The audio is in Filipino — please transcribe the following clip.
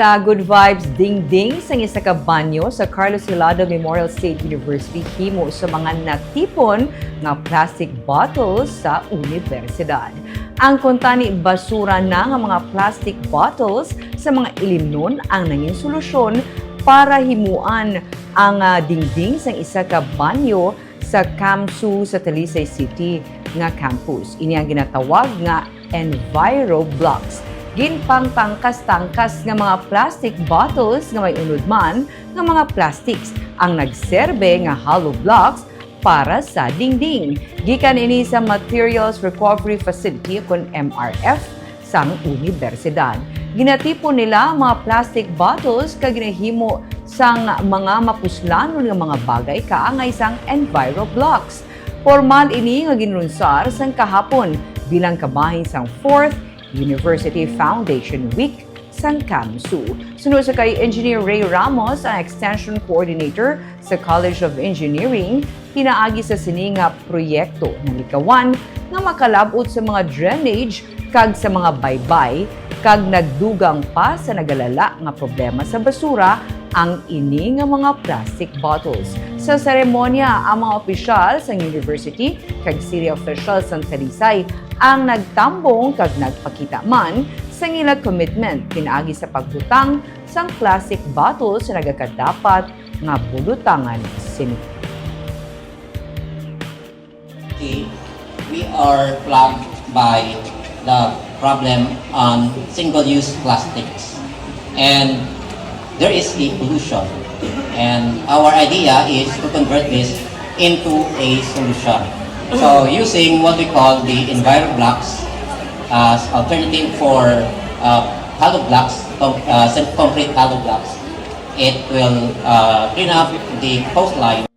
Sa Good Vibes Ding-Ding sa isa ka banyo sa Carlos Hilado Memorial State University himo sa mga natipon nga plastic bottles sa universidad. Ang kuntani basura na nga mga plastic bottles sa mga ilimnon ang nanging solusyon para himuan ang dingding sa isa ka banyo sa CAMSU sa Talisay City nga campus. Ini ang ginatawag nga EnviroBlocks. Ginpang tangkas-tangkas nga mga plastic bottles nga may unod man nga mga plastics ang nagserbe nga hollow blocks para sa dingding. Gikan ini sa Materials Recovery Facility kon MRF sang universidad. Ginatipon nila mga plastic bottles kag ginahimo sang mga mapuslanon nga mga bagay kaangay sang EnviroBlocks. Formal ini nga ginlunsar sang kahapon bilang kabahin sang 4th University Foundation Week sang CAMSU. Sunod sa kay Engineer Ray Ramos, ang Extension Coordinator sa College of Engineering, pinaagi sa sininga proyekto ng likawan nga makalabot sa mga drainage kag sa mga baybay kag nagdugang pa sa nagalala nga problema sa basura ang ini nga mga plastic bottles. Sa seremonya, ang mga opisyal sa university kag city officials sa Talisay ang nagtambong kag nagpakita man sa ilang commitment pinaagi sa pagbutang sang plastic bottles sa nagakadapat nga bulutangan sini. We are plagued by the problem on single-use plastics, and there is a pollution, and our idea is to convert this into a solution. So using what we call the EnviroBlocks as alternative for hollow blocks, concrete hollow blocks, it will clean up the coastline.